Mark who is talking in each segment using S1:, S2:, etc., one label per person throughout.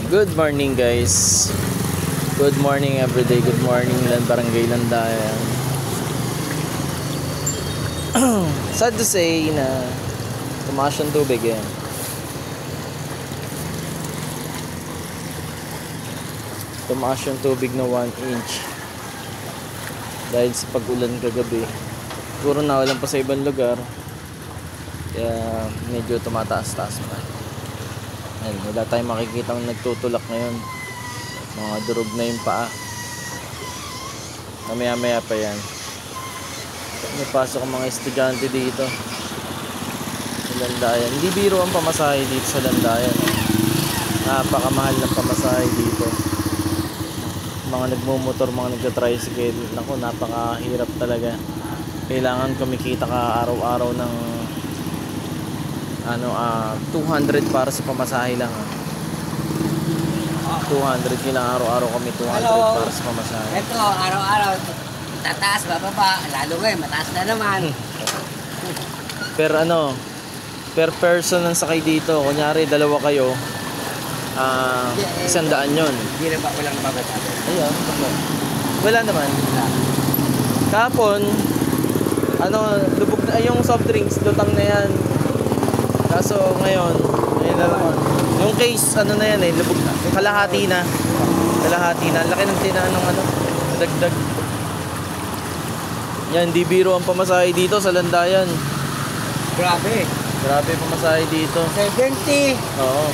S1: Good morning guys. Good morning everyday. Good morning Barangay Landayan. Sad to say na tumaas yung tubig eh. Tumaas yung tubig na 1 inch dahil sa pag-ulan kagabi. Siguro nawalan pa sa ibang lugar, kaya medyo tumataas-taas pa. Ayun, wala tayong makikita ng nagtutulak ngayon. Mga durog na yung paa. Mamaya-maya pa yan. May pasok ang mga estudyante dito sa Landayan. Hindi biro ang pamasahe dito sa Landayan. Napakamahal ng pamasahe dito. Mga nagmumotor, mga nagka-tricycle, naku, napakahirap talaga. Kailangan kumikita ka araw-araw ng 200 para sa pamasahe lang. 200, kailangan araw-araw kami 200 para sa pamasahe.
S2: Ito, araw-araw tataas, bababa, lalo ngayon mataas na naman.
S1: Per person ang sakay dito. Kunyari dalawa kayo, 100 yun.
S2: Hindi na ba walang babatabi?
S1: Ayun, wala naman. Kahapon, lubog na yung soft drinks, lutang na yan. Kaso ngayon, ayun na naman. Yung case, na yan eh, lubog na. Kalahati na. Laki ng tinaan ng dagdag. Yan, di biro ang pamasahe dito sa Landayan.
S2: Grabe
S1: Pamasahe dito.
S2: 70.
S1: Oo.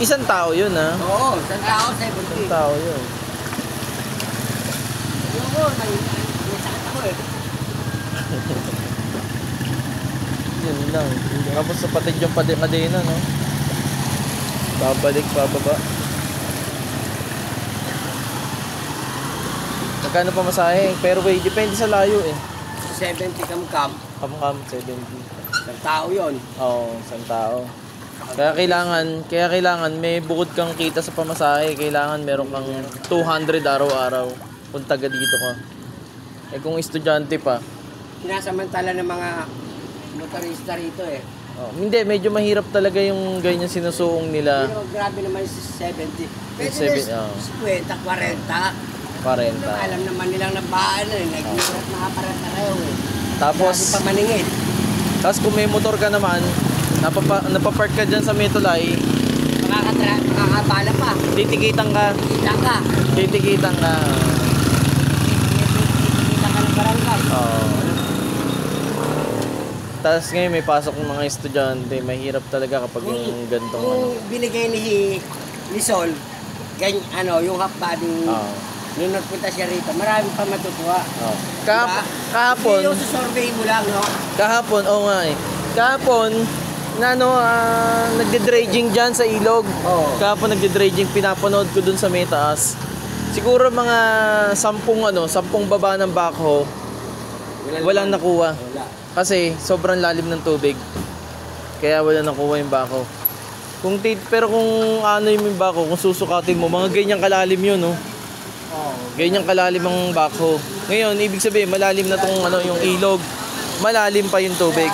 S1: Isang tao yun ha.
S2: Oo, isang tao, 70.
S1: Isang tao yun.
S2: Oo, may sakit ako eh.
S1: Yun lang. Tapos sa patid yung kadena, no? Babalik, bababa. Magkano pa masahe? Pero way, depende sa layo eh.
S2: 70 kam-kam.
S1: Kam-kam, 70.
S2: Isang tao yun.
S1: Oo, isang tao. Kaya kailangan may bukod kang kita sa pamasahe. Kailangan meron kang 200 araw-araw kung taga dito ka. Eh kung estudyante pa.
S2: Sinasamantala ng mga motorista rito eh.
S1: Oh, hindi, medyo mahirap talaga yung ganyan sinusuong nila.
S2: Pero grabe naman si 70. Pwede
S1: 50,
S2: na 50, 40.
S1: 40.
S2: Alam naman nilang nabaan eh. Nag-iurat na aparata kayo eh.
S1: Tapos,
S2: grabe pa maningin.
S1: tapos kung may motor ka naman, napapark ka dyan sa Metolay,
S2: Makakabala pa.
S1: titikitan ka.
S2: Titikitan ka ng barangay.
S1: Oo. Tapos ngayon may pasok ng mga estudyante, mahirap talaga kapag yung gantong
S2: Kung binigay ni Sol, yung half body, nung nagpunta siya rito, marami pa matutuwa.
S1: Kahapon,
S2: yung survey mo lang, no?
S1: Kahapon, nga eh. Kahapon, nagde-dredging dyan sa ilog. Kahapon nagde-dredging, pinapanood ko dun sa may taas. Siguro mga 10 baba ng backhoe, walang nakuha. Kasi sobrang lalim ng tubig. Kaya wala nakuha yung backhoe. Pero kung yung backhoe, kung susukatin mo, mga ganyang kalalim yun, no? Ganyang kalalim ang backhoe. Ngayon, ibig sabihin, malalim na tong yung ilog. Malalim pa yung tubig.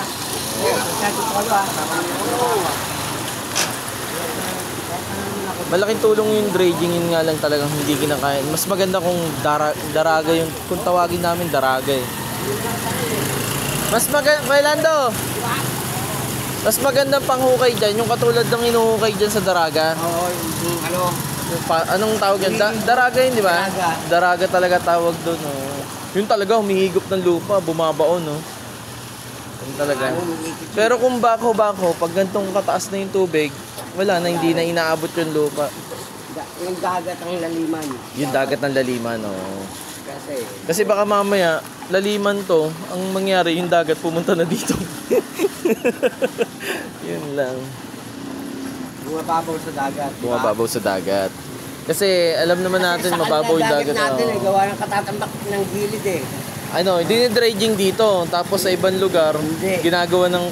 S1: Malaking tulong yung dredging, yun nga lang talagang hindi kinakain. Mas maganda kung daraga yung, kung tawagin namin daraga eh. Mas maganda, mas magandang panghukay dyan, yung katulad ng hinuhukay dyan sa daraga. Anong tawag yan? Daraga yun, di ba? Daraga talaga tawag doon. Yun talaga, humihigop ng lupa, bumabaon. Yun talaga. Pero kung bako, pag gantong kataas na yung tubig, wala na, hindi na inaabot yung lupa.
S2: Yung dagat ng laliman.
S1: Yung dagat ng laliman, Kasi baka mamaya, laliman to, ang mangyari, yung dagat pumunta na dito. Yun lang. Bumababaw sa dagat. Kasi alam naman natin, mababaw yung dagat.
S2: Natin gawa ng katatambak ng gilid eh.
S1: Dinidredging dito. Tapos sa ibang lugar, ginagawa ng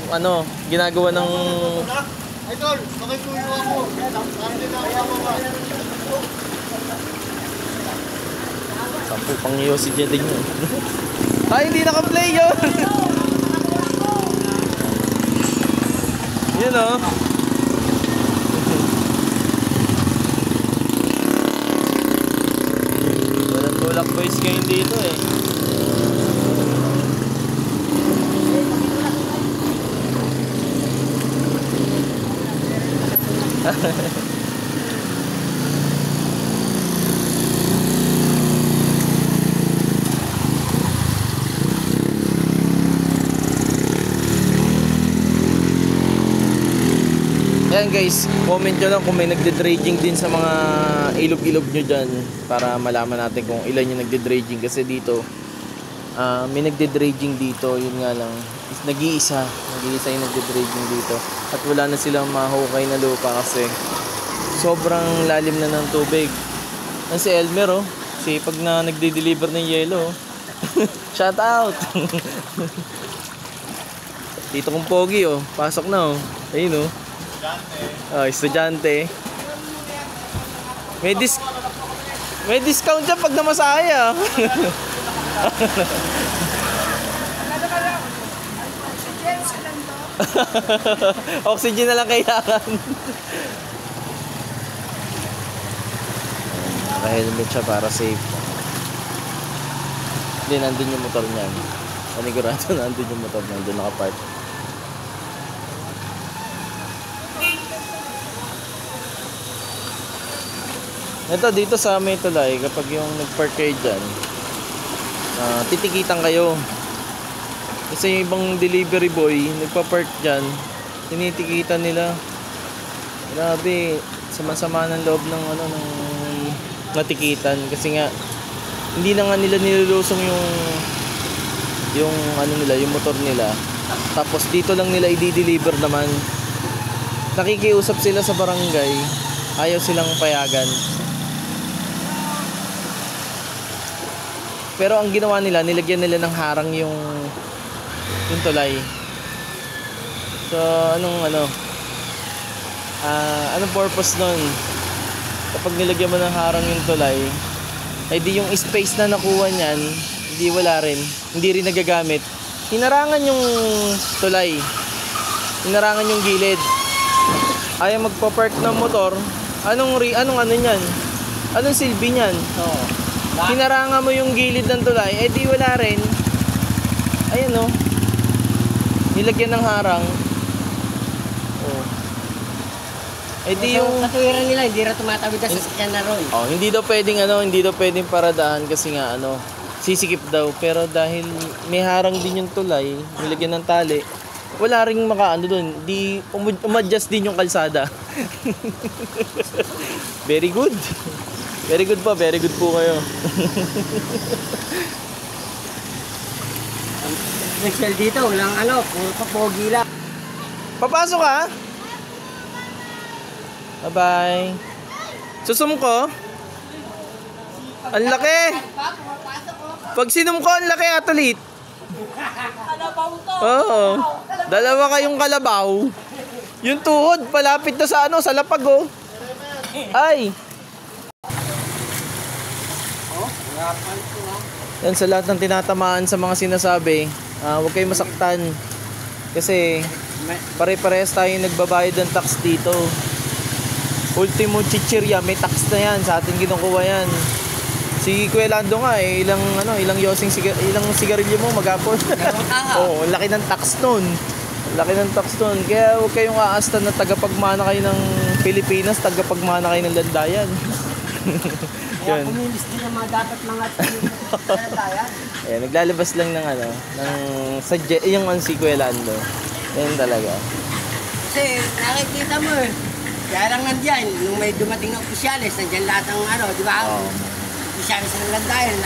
S3: Idol, pakituyo ako.
S1: Sampu pang iyo si Jeding yun. Ay, hindi naka-play yun! Yun ngayon dito eh. Ayan guys, comment nyo lang kung may nagde-dredging din sa mga ilog-ilog nyo dyan para malaman natin kung ilan yung nagde-dredging kasi dito may nagde-dredging dito, yun nga lang nag-iisa yung nagde-dredging dito at wala na silang mahukay na lupa kasi sobrang lalim na ng tubig. Yan si Elmer oh, sipag na nagde-deliver ng yelo oh. Shout out. Dito kong pogi oh, pasok na oh, ayun oh. Oh, estudyante. May discount dyan pag namasahe ah. Oxygen na lang kailangan. Naka-helmet siya para safe. Hindi, nandun yung motor niyan. Panigurado nandun yung motor niyan. Doon nakapark. Ito dito sa may tulay, kapag yung nag-park kayo dyan, titikitan kayo. Kasi yung ibang delivery boy, nagpa-park dyan, tinitikitan nila. Grabe, sama-sama ng loob ng ano, ng natikitan. Kasi nga, hindi na nga nila nilulusong yung ano nila, yung motor nila. Tapos dito lang nila i-deliver naman. Nakikiusap sila sa barangay, ayaw silang payagan. Pero ang ginawa nila, nilagyan nila ng harang yung tulay. So, anong purpose nun? Kapag nilagyan mo ng harang yung tulay, ay di yung space na nakuha niyan, hindi wala rin. Hindi rin nagagamit. Hinarangan yung tulay. Hinarangan yung gilid. Ayaw magpa-park ng motor. Anong ano niyan? Anong silbi niyan? Oo. Hinarangan mo yung gilid ng tulay, eh di wala rin. Ayan oh. Nilagyan ng harang. Oh. Eh di yung
S2: katuwiran nila, hindi rin tumatawid sa sasakyan na ron.
S1: Oh, hindi daw pwedeng paradahan kasi nga sisikip daw. Pero dahil may harang din yung tulay, nilagyan ng tali, wala ring makaano doon. Di umadjust din yung kalsada. Very good. Very good po, very good po kayo.
S2: Special dito, walang puro papogi lang.
S1: Papasok ka? Bye-bye. Susum ko? Ang laki! Pag sinum ko, ang laki athlete.
S4: Kalabaw to.
S1: Oo. Dalawa kayong kalabaw. Yung tuhod, palapit na sa sa lapag oh. Ay! Yan sa lahat ng tinatamaan sa mga sinasabi, huwag kayong masaktan. Kasi pare-parehas tayo nagbabayad ng tax dito. Ultimo chichirya, may tax na yan. Sa atin kinukuha yan. Si Kuya Lando nga ilang sigarilyo mo maghapon. Oo, laki ng tax nun. Laki ng tax nun. Kaya huwag kayong aasta na tagapagmana kayo ng Pilipinas, tagapagmana kayo ng landayan.
S2: Kaya kumilis din ang mga dapat mga tayo.
S1: Ayan, naglalabas lang ng yung si Kuya Lando. Yan talaga.
S2: Kasi nakikita mo kaya lang nandiyan, nung may dumating na opisyalis, nandiyan lahat ng di ba?
S1: Oo.
S2: Opisyalis ng landayan,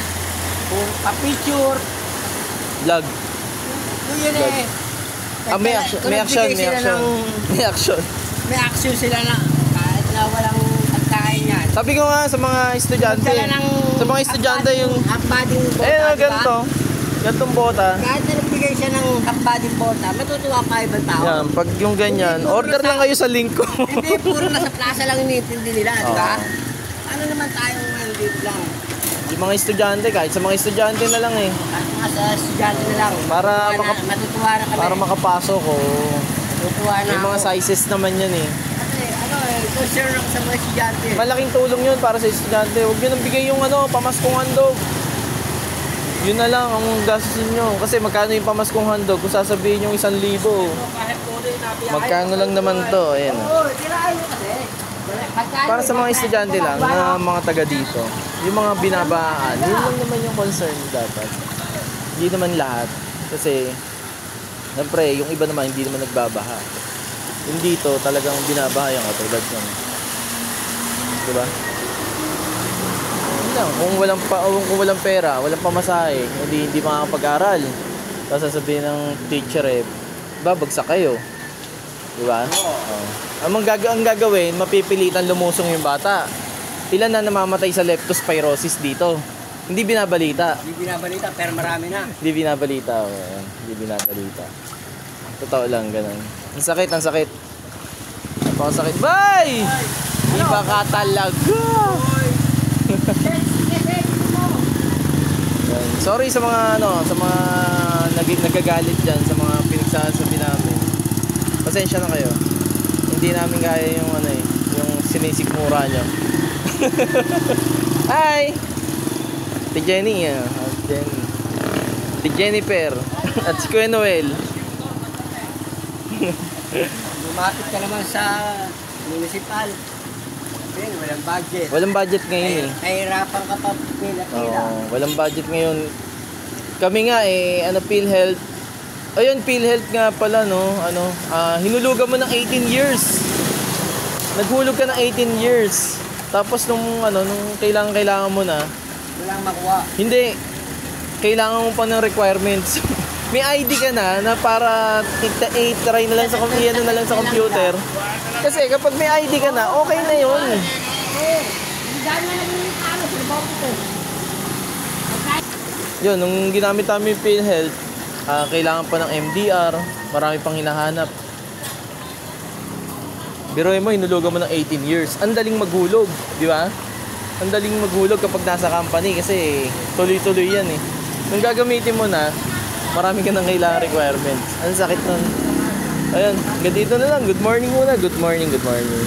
S2: puro pa-picture.
S1: Vlog.
S2: Yun
S1: May action. May
S2: action sila na kahit na walang pagkain yan.
S1: Sabi ko nga sa mga estudyante, yung
S2: half-bodying bota,
S1: ganito. Gantong bota.
S2: Kahit na nagbigay siya ng half-bodying bota, matutuwa pa ibang tao.
S1: Yan, pag yung ganyan, order lang kayo sa link ko.
S2: Hindi, puro nasa plaza lang iniintindi nila, di ba? Ano naman tayong dito lang?
S1: Yung mga estudyante, kahit sa mga estudyante na lang eh.
S2: Kahit mga sa estudyante na lang. Matutuwa na kami.
S1: Para makapasok
S2: Matutuwa na
S1: May mga sizes naman yan eh.
S2: Kasi concern ako sa mga estudyante.
S1: Malaking tulong yun para sa estudyante. Huwag nyo nang bigay yung pamaskong handog. Yun na lang ang gastusin nyo. Kasi magkano yung pamaskong handog kung sasabihin yung 1,000.
S4: Kahit tuloy natin.
S1: Magkano lang naman to. Ayan.
S2: Oo, tirahan mo kasi.
S1: Para sa mga estudyante lang na mga taga dito, yung mga binabaan, yun lang naman yung concern dapat. Hindi naman lahat. Kasi, siyempre, yung iba naman hindi naman nagbabaha. Yung dito, talagang binabaha yung katulad nun. Diba? Yun lang. Kung walang pera, walang pamasahe, hindi makakapag-aral. Tapos sasabihin ng teacher babagsak kayo. Diba? Ang gagawin, mapipilitan lumusong yung bata. Ilan na namamatay sa leptospirosis dito? Hindi binabalita.
S2: Hindi binabalita, pero marami na.
S1: Hindi binabalita. Ayan. Hindi binabalita. Totoo lang, ganun. Ang sakit, ang sakit. Napakasakit. Bye! Iba ka talaga! Yan. Sorry sa mga sa mga nagagalit dyan, sa mga pinagsasabi namin. Pasensya na kayo. Hindi namin kaya yung yung sinisikmura nyo. Hi! Si Jenny, si Jennifer, at si Kuya Noel.
S2: Lumapit ka naman sa municipal. Pero walang budget.
S1: Walang budget ngayon eh.
S2: Nahirapan ka pa pila-pila.
S1: Oo, walang budget ngayon. Kami nga PhilHealth. Ayun, PhilHealth nga pala, hinulugan mo ng 18 years. Naghulog ka ng 18 years. Tapos nung kailangan mo na,
S2: Walang makuha.
S1: hindi. Kailangan mo pa ng requirements. May ID ka na para i-try na lang sa computer. Kasi kapag may ID ka na, okay na yun. Yun, nung ginamit namin yung PhilHealth, kailangan pa ng MDR, marami pang hinahanap. Biruin mo, hinulugan mo ng 18 years. Ang daling maghulog, di ba? Ang daling maghulog kapag nasa company kasi tuloy-tuloy yan eh. Nung gagamitin mo na, marami ka nang kailangan requirements. Ang sakit nun. Ayun, hanggang dito na lang. Good morning muna. Good morning, good morning.